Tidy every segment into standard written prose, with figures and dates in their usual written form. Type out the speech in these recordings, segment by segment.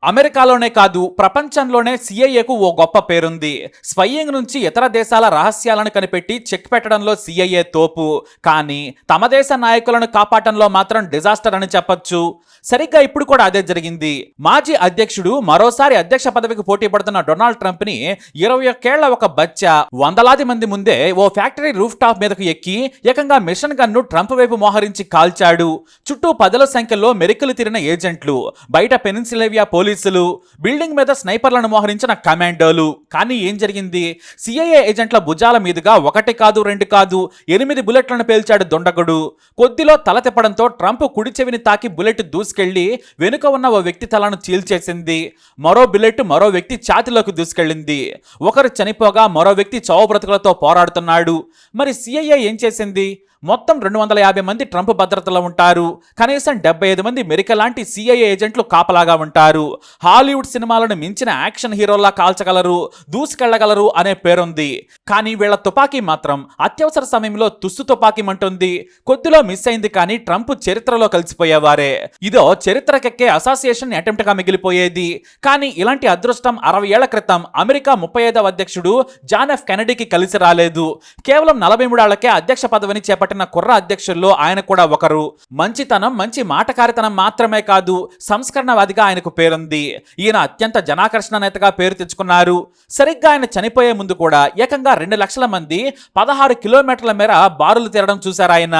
అమెరికాలోనే కాదు ప్రపంచంలోనే సిఐఏకు ఓ గొప్ప పేరుంది. స్పైయింగ్ నుంచి ఇతర దేశాల రహస్యాలను కనిపెట్టి చెక్ పెట్టడంలో సిఐఏ తోపు. కానీ తమ దేశ నాయకులను కాపాడటంలో మాత్రం డిజాస్టర్ అని చెప్పొచ్చు. సరిగ్గా ఇప్పుడు కూడా అదే జరిగింది. మాజీ అధ్యక్షుడు మరోసారి అధ్యక్ష పదవికి పోటీ పడుతున్న డొనాల్డ్ ట్రంప్ ని 21 ఏళ్ల ఒక బచ్చా వందలాది మంది ముందే ఓ ఫ్యాక్టరీ రూఫ్ టాప్ మీదకు ఎక్కి ఏకంగా మిషన్ గన్ను ట్రంప్ వైపు మోహరించి కాల్చాడు. చుట్టూ పదుల సంఖ్యలో మెరికలు తిరిగిన ఏజెంట్లు, బయట పెనిన్సిల్వేనియా పోలీసులు, బిల్డింగ్ మీద స్నైపర్లను మోహరించిన కమాండోలు. కానీ ఏం జరిగింది? సిఐఏ ఏజెంట్ల భుజాల మీదుగా 1 కాదు 2 కాదు 8 బుల్లెట్లను పేల్చాడు దుండగుడు. కొద్దిలో తల తిప్పడంతో ట్రంప్ కుడి చెవిని తాకి బుల్లెట్ దూసుకెళ్లి వెనుక ఉన్న ఓ వ్యక్తి తలను చీల్చేసింది. మరో బుల్లెట్ మరో వ్యక్తి ఛాతీలోకి దూసుకెళ్ళింది. ఒకరు చనిపోగా మరో వ్యక్తి చావు బ్రతుకులతో పోరాడుతున్నాడు. మరి సిఐఏ ఏం చేసింది? మొత్తం 250 మంది ట్రంప్ భద్రతలో ఉంటారు. కనీసం 75 మంది అమెరికా లాంటి సిఐఏ ఏజెంట్లు కాపలాగా ఉంటారు. హాలీవుడ్ సినిమాలను మించిన యాక్షన్ హీరోల్లా కాల్చగలరు, దూసుకెళ్లగలరు అనే పేరుంది. కానీ వీళ్ల తుపాకీ మాత్రం అత్యవసర సమయంలో తుస్సు తుపాకీమంటుంది. కొద్దిలో మిస్ అయింది, కానీ ట్రంప్ చరిత్రలో కలిసిపోయేవారే. ఇదో చరిత్రకెక్కే అసోసియేషన్ అటెంప్ట్ గా మిగిలిపోయేది. కానీ ఇలాంటి అదృష్టం 60 ఏళ్ల క్రితం అమెరికా 35వ అధ్యక్షుడు జాన్ ఎఫ్ కెనడీకి కలిసి రాలేదు. కేవలం 43 ఏళ్లకే అధ్యక్ష పదవిని చేపట్టిన కుర్ర అధ్యక్షుల్లో ఆయన కూడా ఒకరు. మంచితనం, మంచి మాటకారితనం మాత్రమే కాదు, సంస్కరణవాదిగా ఆయనకు పేరుంది. ఈయన అత్యంత జనాకర్షణ నేతగా పేరు తెచ్చుకున్నారు. సరిగ్గా ఆయన చనిపోయే ముందు కూడా ఏకంగా 2 లక్షల మంది 16 కిలోమీటర్ల మేర బారులు తీరడం చూశారు ఆయన.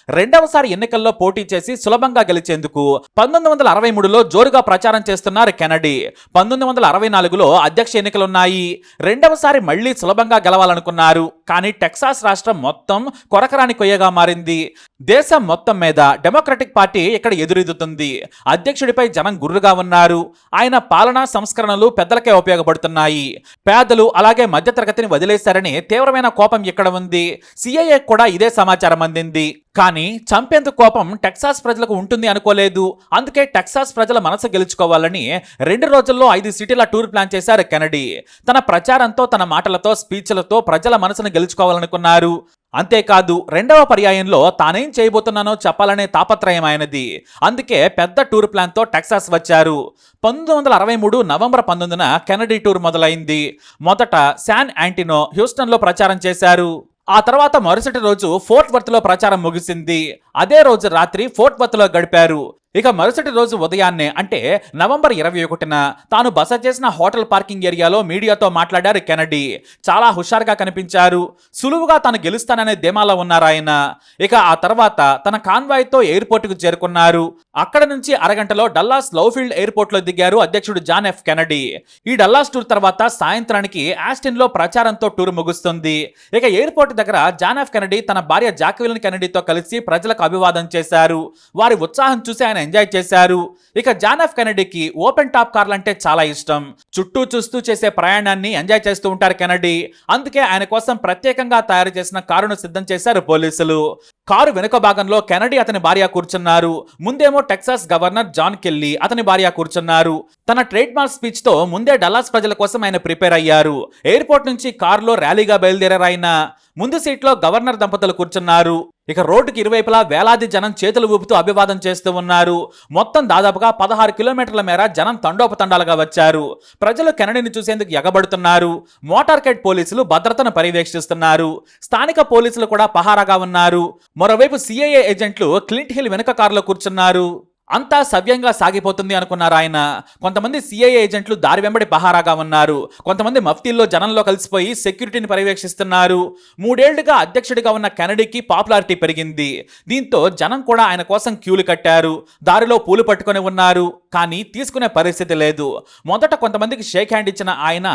రెండవసారి ఎన్నికల్లో పోటీ చేసి సులభంగా గెలిచేందుకు 1963లో జోరుగా ప్రచారం చేస్తున్నారు కెనడీ. 1964లో అధ్యక్ష ఎన్నికలున్నాయి. రెండవసారి మళ్లీ సులభంగా గెలవాలనుకున్నారు. కానీ టెక్సాస్ రాష్ట్రం మొత్తం కొరకరాని కొయ్యగా మారింది. దేశం మొత్తం మీద డెమోక్రటిక్ పార్టీ ఇక్కడ ఎదురెదుతుంది. అధ్యక్షుడిపై జనం గుర్రుగా ఉన్నారు. ఆయన పాలనా సంస్కరణలు పెద్దలకే ఉపయోగపడుతున్నాయి. పేదలు అలాగే మధ్యతరగతిని వదిలేశారని తీవ్రమైన కోపం ఇక్కడ ఉంది. సిఐఏ కూడా ఇదే సమాచారం అందింది. కానీ చంపేందుకు కోపం టెక్సాస్ ప్రజలకు ఉంటుంది అనుకోలేదు. అందుకే టెక్సాస్ ప్రజల మనసు గెలుచుకోవాలని 2 రోజుల్లో 5 సిటీల టూర్ ప్లాన్ చేశారు కెనడీ. తన ప్రచారంతో, తన మాటలతో, స్పీచ్లతో ప్రజల మనసును గెలుచుకోవాలనుకున్నారు. అంతేకాదు, రెండవ పర్యాయంలో తానేం చేయబోతున్నానో చెప్పాలనే తాపత్రయం ఆయనది. అందుకే పెద్ద టూర్ ప్లాన్తో టెక్సాస్ వచ్చారు. 1963 నవంబర్ 19న కెనడీ టూర్ మొదలైంది. మొదట శాన్ యాంటినో, హ్యూస్టన్లో ప్రచారం చేశారు. ఆ తర్వాత మరుసటి రోజు ఫోర్ట్ వర్త్లో ప్రచారం ముగిసింది. అదే రోజు రాత్రి ఫోర్ట్ వర్త్లో గడిపారు. ఇక మరుసటి రోజు ఉదయాన్నే అంటే నవంబర్ 21న తాను బస చేసిన హోటల్ పార్కింగ్ ఏరియాలో మీడియాతో మాట్లాడారు కెనడీ. చాలా హుషారుగా కనిపించారు. సులువుగా తాను గెలుస్తాననే ధీమాలో ఉన్నారు ఆయన. ఇక ఆ తర్వాత తన కాన్వాయ్తో ఎయిర్పోర్ట్కు చేరుకున్నారు. అక్కడ నుంచి అరగంటలో డల్లాస్ లవ్ఫీల్డ్ ఎయిర్పోర్ట్లో దిగారు అధ్యక్షుడు జాన్ ఎఫ్ కెనడీ. ఈ డల్లాస్ టూర్ తర్వాత సాయంత్రానికి ఆస్టిన్లో ప్రచారంతో టూర్ ముగుస్తుంది. ఇక ఎయిర్పోర్ట్ దగ్గర జాన్ ఎఫ్ కెనడీ తన భార్య జాక్వెలిన్ కెనడీతో కలిసి ప్రజలకు అభివాదం చేశారు. వారి ఉత్సాహం చూసి ఆయన ఎంజాయ్ చేశారు. ఇక జాన్ ఎఫ్ కెనడీకి ఓపెన్ టాప్ కార్లు అంటే చాలా ఇష్టం. చుట్టూ చూస్తూ చేసే ప్రయాణాన్ని ఎంజాయ్ చేస్తూ ఉంటారు కెనడీ. అందుకే ఆయన కోసం ప్రత్యేకంగా తయారు చేసిన కారును సిద్ధం చేశారు పోలీసులు. కారు వెనుక భాగంలో కెనడీ అతని భార్య కూర్చున్నారు. ముందేమో టెక్సాస్ గవర్నర్ జాన్ కెల్లీ అతని భార్య కూర్చున్నారు. తన ట్రేడ్ మార్క్ స్పీచ్ తో ముందే డల్లాస్ ప్రజల కోసం ఆయన ప్రిపేర్ అయ్యారు. ఎయిర్పోర్ట్ నుంచి కారులో ర్యాలీగా బయలుదేరారు ఆయన. ముందు సీట్లో గవర్నర్ దంపతులు కూర్చున్నారు. ఇక రోడ్డుకి ఇరువైపులా వేలాది జనం చేతులు ఊపుతూ అభివాదం చేస్తూ ఉన్నారు. మొత్తం దాదాపుగా 16 కిలోమీటర్ల మేర జనం తండోపతండాలుగా వచ్చారు. ప్రజలు కెనడీని చూసేందుకు ఎగబడుతున్నారు. మోటార్కేడ్ పోలీసులు భద్రతను పర్యవేక్షిస్తున్నారు. స్థానిక పోలీసులు కూడా పహారాగా ఉన్నారు. మరోవైపు సిఐఏ ఏజెంట్లు క్లింట్ హిల్ వెనుక కారులో కూర్చున్నారు. అంతా సవ్యంగా సాగిపోతుంది అనుకున్నారు ఆయన. కొంతమంది సిఐఏ ఏజెంట్లు దారి వెంబడి పహారాగా ఉన్నారు. కొంతమంది మఫ్తీల్లో జనంలో కలిసిపోయి సెక్యూరిటీని పర్యవేక్షిస్తున్నారు. 3 ఏళ్లుగా అధ్యక్షుడిగా ఉన్న కెనడీకి పాపులారిటీ పెరిగింది. దీంతో జనం కూడా ఆయన కోసం క్యూలు కట్టారు. దారిలో పూలు పట్టుకొని ఉన్నారు. కానీ తీసుకునే పరిస్థితి లేదు. మొదట కొంతమందికి షేక్ హ్యాండ్ ఇచ్చిన ఆయన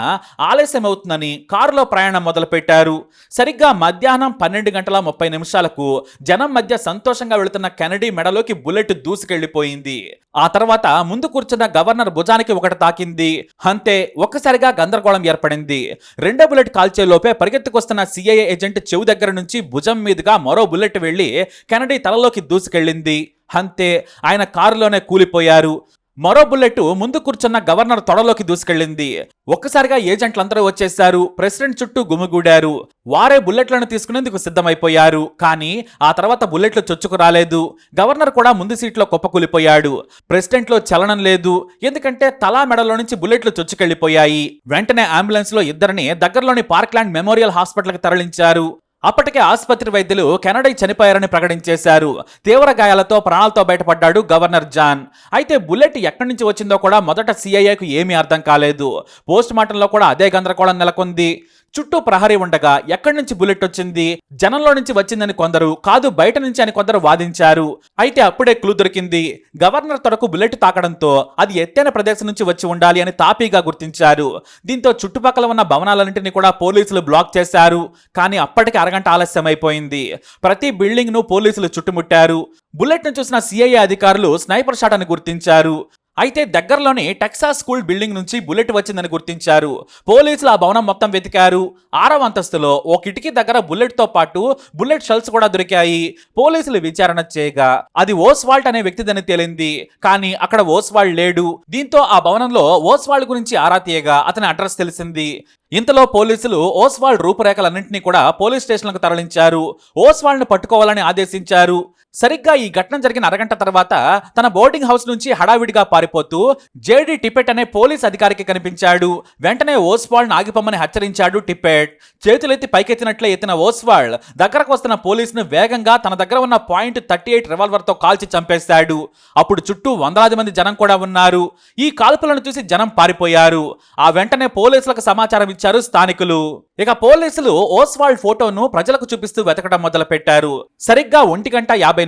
ఆలస్యం అవుతుందని కారులో ప్రయాణం మొదలుపెట్టారు. సరిగ్గా మధ్యాహ్నం 12:30 జనం మధ్య సంతోషంగా వెళుతున్న కెనడీ మెడలోకి బుల్లెట్ దూసుకెళ్లిపోయింది. ఆ తర్వాత ముందు కూర్చున్న గవర్నర్ భుజానికి ఒకటి తాకింది. అంతే, ఒక్కసారిగా గందరగోళం ఏర్పడింది. రెండో బుల్లెట్ కాల్చే లోపే పరిగెత్తుకొస్తున్న సిఐఏ ఏజెంట్ చెవు దగ్గర నుంచి భుజం మీదుగా మరో బుల్లెట్ వెళ్లి కెనడీ తలలోకి దూసుకెళ్లింది. అంతే, ఆయన కారులోనే కూలిపోయారు. మరో బుల్లెట్ ముందు కూర్చున్న గవర్నర్ తొడలోకి దూసుకెళ్లింది. ఒక్కసారిగా ఏజెంట్లందరూ వచ్చేశారు. ప్రెసిడెంట్ చుట్టూ గుమిగూడారు. వారే బుల్లెట్లను తీసుకునేందుకు సిద్ధమైపోయారు. కానీ ఆ తర్వాత బుల్లెట్లు చొచ్చుకు రాలేదు. గవర్నర్ కూడా ముందు సీట్లో కుప్పకూలిపోయాడు. ప్రెసిడెంట్ లో చలనం లేదు, ఎందుకంటే తలా మెడలో నుంచి బుల్లెట్లు చొచ్చుకెళ్లిపోయాయి. వెంటనే అంబులెన్స్ లో ఇద్దరిని దగ్గరలోని పార్క్లాండ్ మెమోరియల్ హాస్పిటల్కి తరలించారు. అప్పటికే ఆసుపత్రి వైద్యులు కెనడీ చనిపోయారని ప్రకటించేశారు. తీవ్ర గాయాలతో ప్రాణాలతో బయటపడ్డాడు గవర్నర్ జాన్. అయితే బుల్లెట్ ఎక్కడి నుంచి వచ్చిందో కూడా మొదట సిఐఏకు ఏమీ అర్థం కాలేదు. పోస్ట్ మార్టంలో కూడా అదే గందరగోళం నెలకొంది. చుట్టూ ప్రహరీ ఉండగా ఎక్కడి నుంచి బుల్లెట్ వచ్చింది, జనంలో నుంచి వచ్చిందని కొందరు, కాదు బయట నుంచి అని కొందరు వాదించారు. అయితే అప్పుడే క్లూ దొరికింది. గవర్నర్ తొడకు బుల్లెట్ తాకడంతో అది ఎత్తైన ప్రదేశం నుంచి వచ్చి ఉండాలి అని తాపీగా గుర్తించారు. దీంతో చుట్టుపక్కల ఉన్న భవనాలన్నింటినీ కూడా పోలీసులు బ్లాక్ చేశారు. కానీ అప్పటికి అరగంట ఆలస్యం అయిపోయింది. ప్రతి బిల్డింగ్ ను పోలీసులు చుట్టుముట్టారు. బుల్లెట్ ను చూసిన సిఐఏ అధికారులు స్నైపర్ షాట్ అని గుర్తించారు. అయితే దగ్గరలోని టెక్సాస్ స్కూల్ బిల్డింగ్ నుంచి బుల్లెట్ వచ్చిందని గుర్తించారు. పోలీసులు ఆ భవనం మొత్తం వెతికారు. 6వ అంతస్తులో ఓ కిటికీ దగ్గర బుల్లెట్ తో పాటు బుల్లెట్ షెల్స్ కూడా దొరికాయి. పోలీసులు విచారణ చేయగా అది ఓస్వాల్ట్ అనే వ్యక్తిదని తేలింది. కానీ అక్కడ ఓస్వాల్డ్ లేడు. దీంతో ఆ భవనంలో ఓస్వాల్డ్ గురించి ఆరా తీయగా అతని అడ్రస్ తెలిసింది. ఇంతలో పోలీసులు ఓస్వాల్డ్ రూపురేఖలన్నింటినీ కూడా పోలీస్ స్టేషన్లకు తరలించారు. ఓస్వాల్డ్ను పట్టుకోవాలని ఆదేశించారు. సరిగ్గా ఈ ఘటన జరిగిన అరగంట తర్వాత తన బోర్డింగ్ హౌస్ నుంచి హడావిడిగా పారిపోతూ జేడీ టిపెట్ అనే పోలీస్ అధికారికి కనిపించాడు. వెంటనే ఓస్వాల్డ్ ఆగిపోమని హెచ్చరించాడు టిపెట్. చేతులెత్తి పైకెత్తినట్లే ఎత్తిన ఓస్వాల్డ్ దగ్గరకు వస్తున్న పోలీసును వేగంగా తన దగ్గర ఉన్న .38 రివాల్వర్ తో కాల్చి చంపేశాడు. అప్పుడు చుట్టూ వందలాది మంది జనం కూడా ఉన్నారు. ఈ కాల్పులను చూసి జనం పారిపోయారు. ఆ వెంటనే పోలీసులకు సమాచారం ఇచ్చారు స్థానికులు. ఇక పోలీసులు ఓస్వాల్డ్ ఫోటోను ప్రజలకు చూపిస్తూ వెతకడం మొదలు పెట్టారు. సరిగ్గా 1:50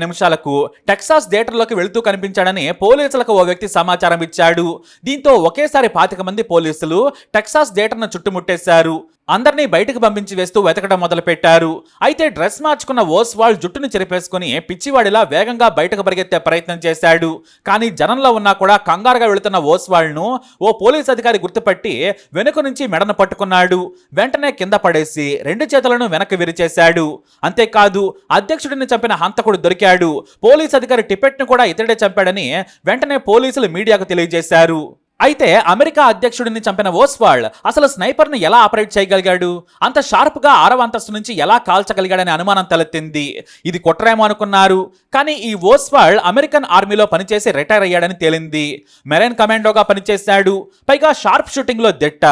టెక్సాస్ థియేటర్లోకి వెళుతూ కనిపించాడని పోలీసులకు ఓ వ్యక్తి సమాచారం ఇచ్చాడు. దీంతో ఒకేసారి 25 మంది పోలీసులు టెక్సాస్ థియేటర్ను చుట్టుముట్టేశారు. అందరినీ బయటకు పంపించి వేస్తూ వెతకడం మొదలు పెట్టారు. అయితే డ్రెస్ మార్చుకున్న ఓస్వాల్డ్ జుట్టును చెరిపేసుకుని పిచ్చివాడిలా వేగంగా బయటకు పరిగెత్తే ప్రయత్నం చేశాడు. కానీ జనంలో ఉన్నా కూడా కంగారుగా వెళుతున్న ఓస్వాల్డ్ను ఓ పోలీస్ అధికారి గుర్తుపట్టి వెనుక నుంచి మెడను పట్టుకున్నాడు. వెంటనే కింద పడేసి 2 చేతులను వెనక్కి విరిచేశాడు. అంతేకాదు, అధ్యక్షుడిని చంపిన హంతకుడు దొరికాడు. పోలీస్ అధికారి టిపెట్ ను కూడా ఇతడే చంపాడని వెంటనే పోలీసులు మీడియాకు తెలియజేశారు. అయితే అమెరికా అధ్యక్షుడిని చంపిన ఓస్వాల్డ్ అసలు స్నైపర్ ని ఎలా ఆపరేట్ చేయగలిగాడు? అంత షార్ప్ గా 6వ అంతస్తు నుంచి ఎలా కాల్చగలిగాడనే అనుమానం తలెత్తింది. ఇది కుట్రేమో అనుకున్నారు. కానీ ఈ ఓస్వాల్డ్ అమెరికన్ ఆర్మీలో పనిచేసి రిటైర్ అయ్యాడని తేలింది. మెరైన్ కమాండోగా పనిచేశాడు. పైగా షార్ప్ షూటింగ్ లో దిట్ట.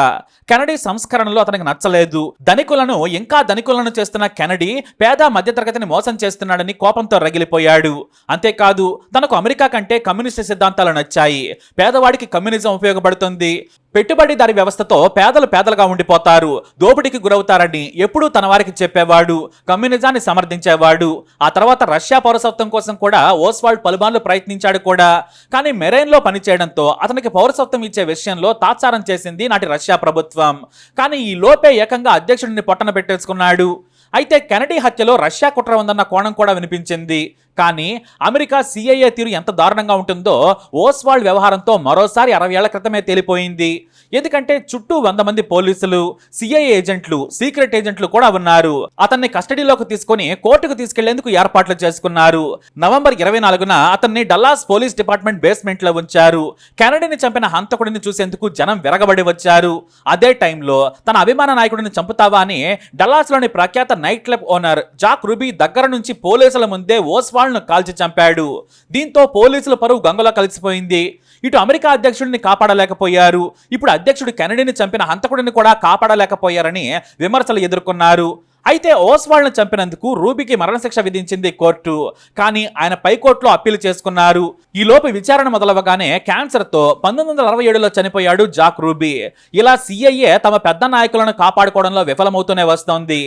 కెనడీ సంస్కరణలో అతనికి నచ్చలేదు. ధనికులను ఇంకా ధనికులను చేస్తున్న కెనడీ పేద మధ్యతరగతిని మోసం చేస్తున్నాడని కోపంతో రగిలిపోయాడు. అంతేకాదు, తనకు అమెరికా కంటే కమ్యూనిస్ట్ సిద్ధాంతాలు నచ్చాయి. పేదవాడికి కమ్యూనిజం ఉపయోగపడుతుంది. పెట్టుబడిదారి వ్యవస్థతో పేదలు పేదలుగా ఉండిపోతారు, దోపిడీకి గురవుతారని ఎప్పుడూ తన వారికి చెప్పేవాడు. కమ్యూనిజాన్ని సమర్థించేవాడు. ఆ తర్వాత రష్యా పౌరసత్వం కోసం కూడా ఓస్వాల్డ్ పలుమార్లు ప్రయత్నించాడు కూడా. కానీ మెరైన్లో పనిచేయడంతో అతనికి పౌరసత్వం ఇచ్చే విషయంలో తాత్సారం చేసింది నాటి రష్యా ప్రభుత్వం. కానీ ఈ లోపే ఏకంగా అధ్యక్షుడిని పొట్టన పెట్టేసుకున్నాడు. అయితే కెనడీ హత్యలో రష్యా కుట్ర ఉందన్న కోణం కూడా వినిపించింది. కానీ అమెరికా సిఐఏ తీరు ఎంత దారుణంగా ఉంటుందో ఓస్వాల్డ్ వ్యవహారంతో మరోసారి 60 ఏళ్ల క్రితమే తేలిపోయింది. ఎందుకంటే చుట్టూ 100 మంది పోలీసులు, సిఐఏ ఏజెంట్లు, సీక్రెట్ ఏజెంట్లు కూడా ఉన్నారు. అతన్ని కస్టడీలోకి తీసుకుని కోర్టుకు తీసుకెళ్లేందుకు ఏర్పాట్లు చేసుకున్నారు. నవంబర్ 24న అతన్ని డల్లాస్ పోలీస్ డిపార్ట్మెంట్ బేస్మెంట్ లో ఉంచారు. కెనడీని చంపిన హంతకుడిని చూసేందుకు జనం విరగబడి వచ్చారు. అదే టైంలో తన అభిమాన నాయకుడిని చంపుతావా అని డల్లాస్ లోని ప్రఖ్యాత night club owner Jack ruby దగ్గర నుంచి పోలీసుల ముందే ఓస్వాల్డ్ను కాల్చి చంపాడు. దీంతో పోలీసుల పరువు గంగలో కలిసిపోయింది. ఇటు అమెరికా అధ్యక్షుడిని కాపాడలేకపోయారు. ఇప్పుడు అధ్యక్షుడు కెనడీని చంపిన హంతకుడిని కూడా కాపాడలేకపోయారని విమర్శలు ఎదుర్కొన్నారు. అయితే ఓస్వాల్డ్ను చంపినందుకు రూబీకి మరణశిక్ష విధించింది కోర్టు. కానీ ఆయన పైకోర్టులో అప్పీల్ చేసుకున్నారు. ఈ లోపు విచారణ మొదలవగానే క్యాన్సర్తో 1967లో చనిపోయాడు జాక్ రూబీ. ఇలా సిఐఏ తమ పెద్ద నాయకులను కాపాడుకోవడంలో విఫలమవుతూనే వస్తోంది.